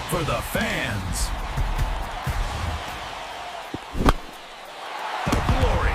for the fans. The glory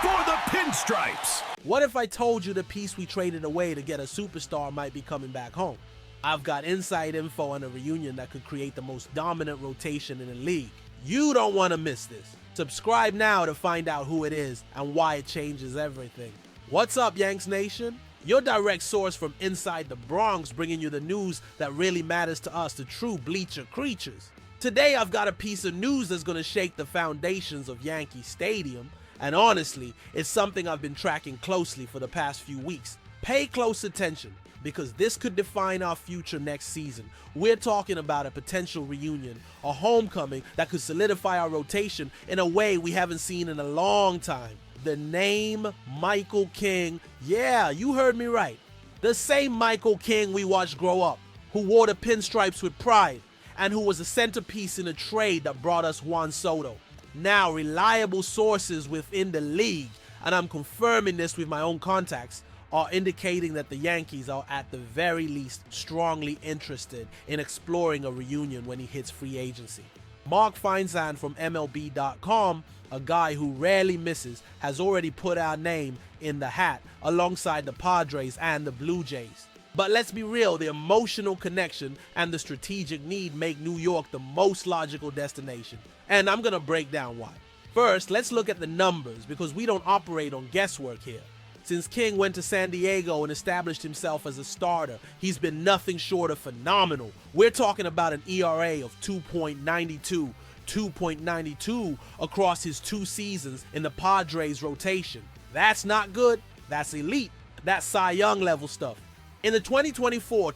for the pinstripes. What if I told you the piece we traded away to get a superstar might be coming back home? I've got inside info on a reunion that could create the most dominant rotation in the league. You don't want to miss this. Subscribe now to find out who it is and why it changes everything. What's up, Yanks Nation? Your direct source from inside the Bronx, bringing you the news that really matters to us, the true bleacher creatures. Today I've got a piece of news that's going to shake the foundations of Yankee Stadium, and honestly, it's something I've been tracking closely for the past few weeks. Pay close attention, because this could define our future next season. We're talking about a potential reunion, a homecoming that could solidify our rotation in a way we haven't seen in a long time. The name Michael King, yeah, you heard me right. The same Michael King we watched grow up, who wore the pinstripes with pride, and who was a centerpiece in a trade that brought us Juan Soto. Now, reliable sources within the league, and I'm confirming this with my own contacts, are indicating that the Yankees are at the very least strongly interested in exploring a reunion when he hits free agency. Mark Feinsand from MLB.com, a guy who rarely misses, has already put our name in the hat alongside the Padres and the Blue Jays. But let's be real, the emotional connection and the strategic need make New York the most logical destination. And I'm gonna break down why. First, let's look at the numbers, because we don't operate on guesswork here. Since King went to San Diego and established himself as a starter, he's been nothing short of phenomenal. We're talking about an ERA of 2.92 across his 2 seasons in the Padres rotation. That's not good, that's elite, that's Cy Young level stuff. In the 2024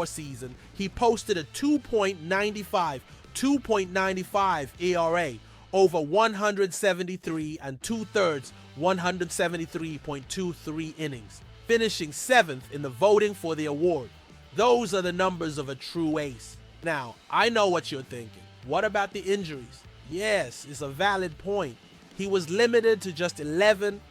season, he posted a 2.95 ERA over 173 and 2/3 173.23 innings, finishing 7th in the voting for the award. Those are the numbers of a true ace. Now, I know what you're thinking. What about the injuries? Yes, it's a valid point. He was limited to just 11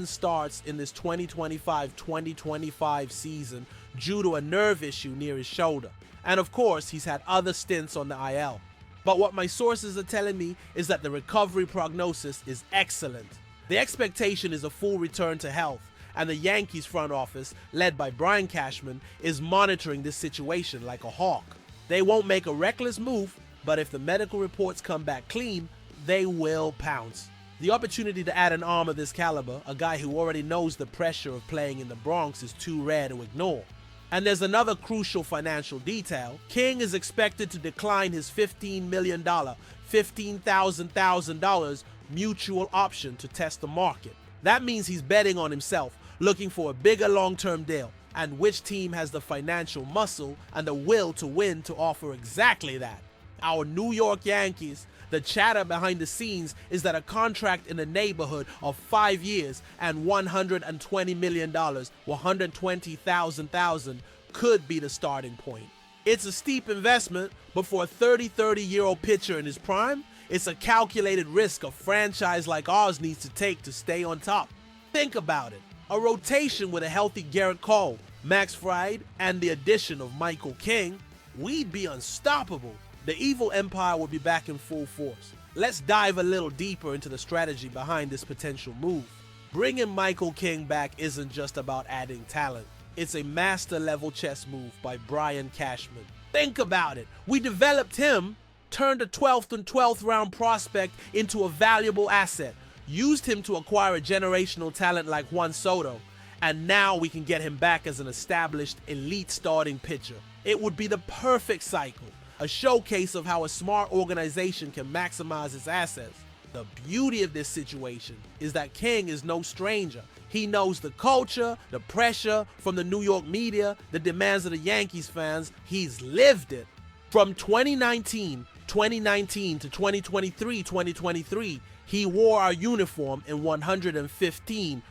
starts in this 2025 season due to a nerve issue near his shoulder. And of course, he's had other stints on the IL. But what my sources are telling me is that the recovery prognosis is excellent. The expectation is a full return to health, and the Yankees front office, led by Brian Cashman, is monitoring this situation like a hawk. They won't make a reckless move, but if the medical reports come back clean, they will pounce. The opportunity to add an arm of this caliber, a guy who already knows the pressure of playing in the Bronx, is too rare to ignore. And there's another crucial financial detail. King is expected to decline his $15 million, $15,000 mutual option to test the market. That means he's betting on himself, looking for a bigger long-term deal, and which team has the financial muscle and the will to win to offer exactly that? Our New York Yankees. The chatter behind the scenes is that a contract in the neighborhood of 5 years and $120 million, $120,000 could be the starting point. It's a steep investment, but for a 30-year-old pitcher in his prime, it's a calculated risk a franchise like ours needs to take to stay on top. Think about it. A rotation with a healthy Garrett Cole, Max Fried, and the addition of Michael King, we'd be unstoppable. The evil empire would be back in full force. Let's dive a little deeper into the strategy behind this potential move. Bringing Michael King back isn't just about adding talent. It's a master-level chess move by Brian Cashman. Think about it. We developed him, turned a 12th round prospect into a valuable asset, used him to acquire a generational talent like Juan Soto, and now we can get him back as an established elite starting pitcher. It would be the perfect cycle. A showcase of how a smart organization can maximize its assets. The beauty of this situation is that King is no stranger. He knows the culture, the pressure from the New York media, the demands of the Yankees fans. He's lived it. From 2019 to 2023, he wore our uniform in 115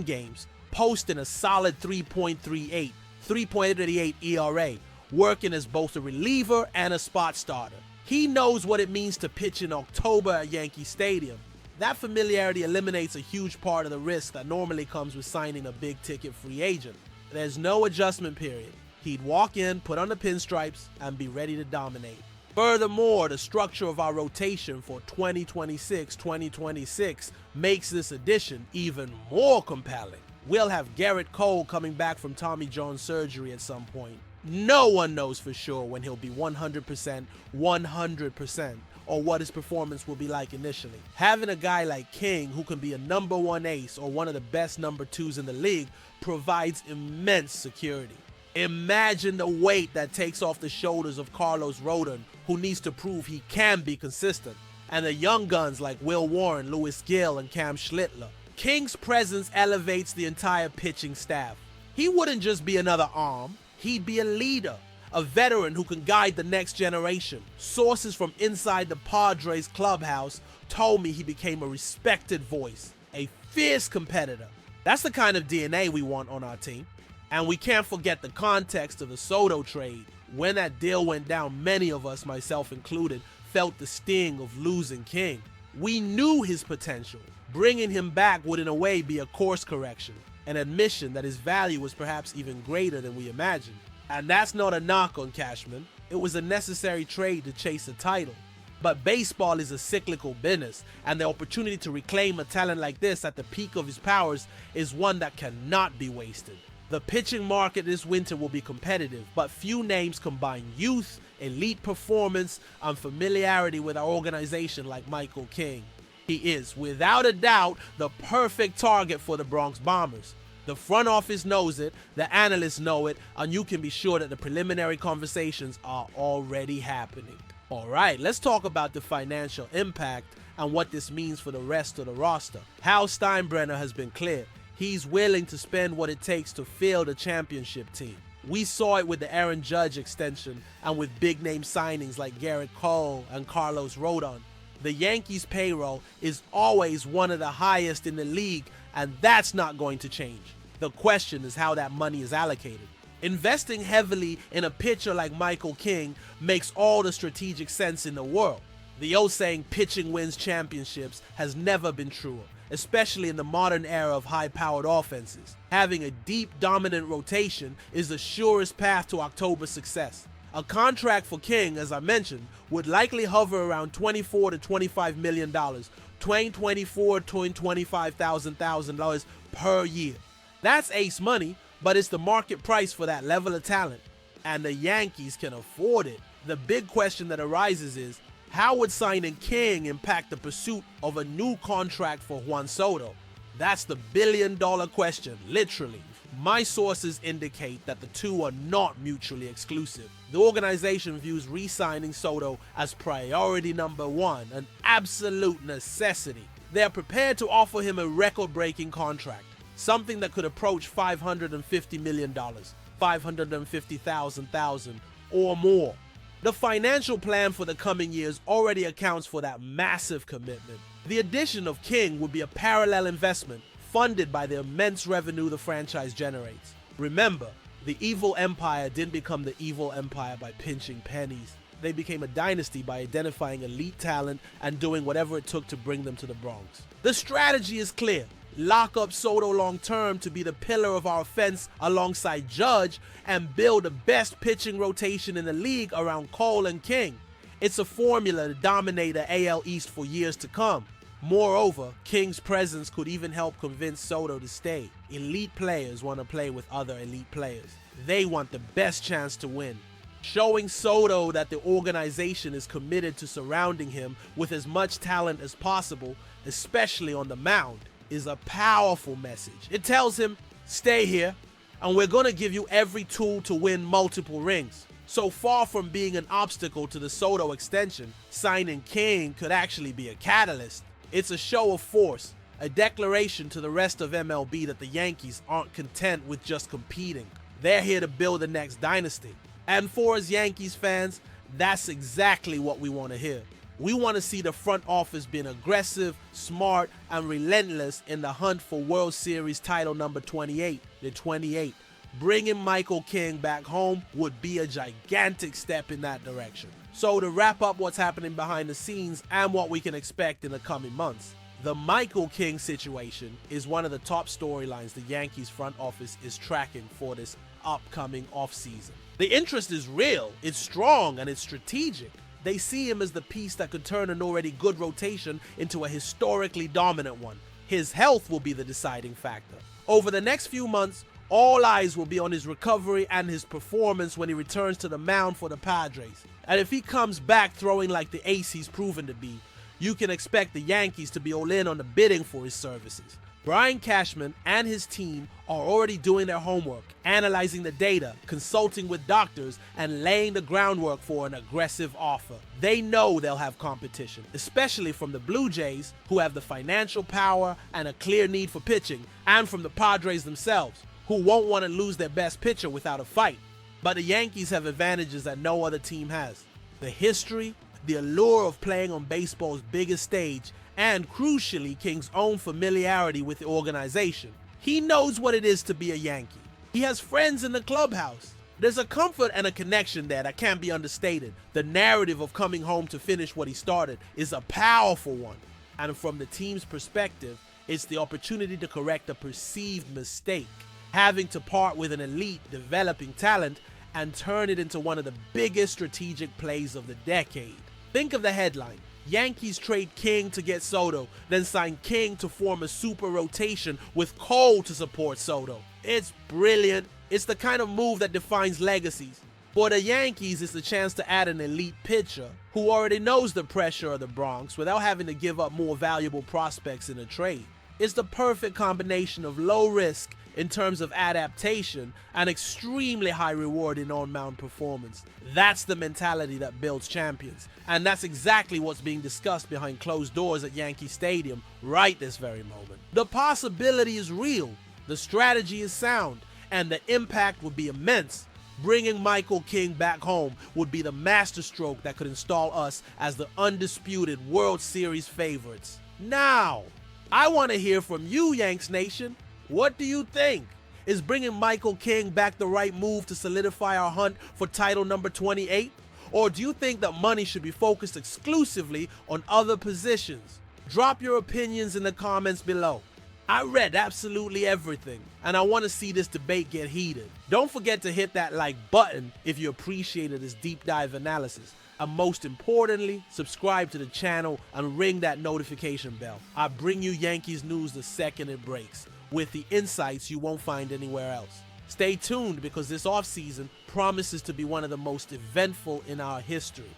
games, posting a solid 3.38 ERA. Working as both a reliever and a spot starter. He knows what it means to pitch in October at Yankee Stadium. That familiarity eliminates a huge part of the risk that normally comes with signing a big-ticket free agent. There's no adjustment period. He'd walk in, put on the pinstripes, and be ready to dominate. Furthermore, the structure of our rotation for 2026 makes this addition even more compelling. We'll have Garrett Cole coming back from Tommy John surgery at some point. No one knows for sure when he'll be 100%, or what his performance will be like initially. Having a guy like King, who can be a number one ace or one of the best number twos in the league, provides immense security. Imagine the weight that takes off the shoulders of Carlos Rodon, who needs to prove he can be consistent, and the young guns like Will Warren, Louis Gill, and Cam Schlittler. King's presence elevates the entire pitching staff. He wouldn't just be another arm, he'd be a leader, a veteran who can guide the next generation. Sources from inside the Padres clubhouse told me he became a respected voice, a fierce competitor. That's the kind of DNA we want on our team. And we can't forget the context of the Soto trade. When that deal went down, many of us, myself included, felt the sting of losing King. We knew his potential. Bringing him back would in a way be a course correction, an admission that his value was perhaps even greater than we imagined. And that's not a knock on Cashman. It was a necessary trade to chase a title. But baseball is a cyclical business, and the opportunity to reclaim a talent like this at the peak of his powers is one that cannot be wasted. The pitching market this winter will be competitive, but few names combine youth, elite performance, and familiarity with our organization like Michael King. He is, without a doubt, the perfect target for the Bronx Bombers. The front office knows it, the analysts know it, and you can be sure that the preliminary conversations are already happening. Alright, let's talk about the financial impact and what this means for the rest of the roster. Hal Steinbrenner has been clear. He's willing to spend what it takes to field a championship team. We saw it with the Aaron Judge extension and with big-name signings like Garrett Cole and Carlos Rodon. The Yankees' payroll is always one of the highest in the league, and that's not going to change. The question is how that money is allocated. Investing heavily in a pitcher like Michael King makes all the strategic sense in the world. The old saying, pitching wins championships, has never been truer, especially in the modern era of high-powered offenses. Having a deep, dominant rotation is the surest path to October success. A contract for King, as I mentioned, would likely hover around $24 to $25 million, $24,000 to $25,000 per year. That's ace money, but it's the market price for that level of talent, and the Yankees can afford it. The big question that arises is, how would signing King impact the pursuit of a new contract for Juan Soto? That's the billion-dollar question, literally. My sources indicate that the two are not mutually exclusive. The organization views re-signing Soto as priority number one, an absolute necessity. They're prepared to offer him a record-breaking contract, something that could approach $550 million, $550,000 or more. The financial plan for the coming years already accounts for that massive commitment. The addition of King would be a parallel investment funded by the immense revenue the franchise generates. Remember, the evil empire didn't become the evil empire by pinching pennies. They became a dynasty by identifying elite talent and doing whatever it took to bring them to the Bronx. The strategy is clear. Lock up Soto long term to be the pillar of our offense alongside Judge and build the best pitching rotation in the league around Cole and King. It's a formula to dominate the AL East for years to come. Moreover, King's presence could even help convince Soto to stay. Elite players want to play with other elite players. They want the best chance to win. Showing Soto that the organization is committed to surrounding him with as much talent as possible, especially on the mound, is a powerful message. It tells him, stay here, and we're going to give you every tool to win multiple rings. So far from being an obstacle to the Soto extension, signing King could actually be a catalyst. It's a show of force, a declaration to the rest of MLB that the Yankees aren't content with just competing. They're here to build the next dynasty. And for us Yankees fans, that's exactly what we want to hear. We want to see the front office being aggressive, smart, and relentless in the hunt for World Series title number 28, the 28. Bringing Michael King back home would be a gigantic step in that direction. So to wrap up what's happening behind the scenes and what we can expect in the coming months, the Michael King situation is one of the top storylines the Yankees front office is tracking for this upcoming offseason. The interest is real, it's strong, and it's strategic. They see him as the piece that could turn an already good rotation into a historically dominant one. His health will be the deciding factor. Over the next few months, all eyes will be on his recovery and his performance when he returns to the mound for the Padres. And if he comes back throwing like the ace he's proven to be, you can expect the Yankees to be all in on the bidding for his services. Brian Cashman and his team are already doing their homework, analyzing the data, consulting with doctors, and laying the groundwork for an aggressive offer. They know they'll have competition, especially from the Blue Jays, who have the financial power and a clear need for pitching, and from the Padres themselves, who won't want to lose their best pitcher without a fight. But the Yankees have advantages that no other team has. The history, the allure of playing on baseball's biggest stage, and crucially, King's own familiarity with the organization. He knows what it is to be a Yankee. He has friends in the clubhouse. There's a comfort and a connection there that can't be understated. The narrative of coming home to finish what he started is a powerful one. And from the team's perspective, it's the opportunity to correct a perceived mistake, having to part with an elite developing talent and turn it into one of the biggest strategic plays of the decade. Think of the headline: Yankees trade King to get Soto, then sign King to form a super rotation with Cole to support Soto. It's brilliant. It's the kind of move that defines legacies. For the Yankees, it's the chance to add an elite pitcher who already knows the pressure of the Bronx without having to give up more valuable prospects in a trade. It's the perfect combination of low risk in terms of adaptation and extremely high reward in on-mound performance. That's the mentality that builds champions. And that's exactly what's being discussed behind closed doors at Yankee Stadium right this very moment. The possibility is real, the strategy is sound, and the impact would be immense. Bringing Michael King back home would be the masterstroke that could install us as the undisputed World Series favorites. Now, I want to hear from you, Yanks Nation. What do you think? Is bringing Michael King back the right move to solidify our hunt for title number 28? Or do you think that money should be focused exclusively on other positions? Drop your opinions in the comments below. I read absolutely everything, and I want to see this debate get heated. Don't forget to hit that like button if you appreciated this deep dive analysis. And most importantly, subscribe to the channel and ring that notification bell. I bring you Yankees news the second it breaks, with the insights you won't find anywhere else. Stay tuned because this offseason promises to be one of the most eventful in our history.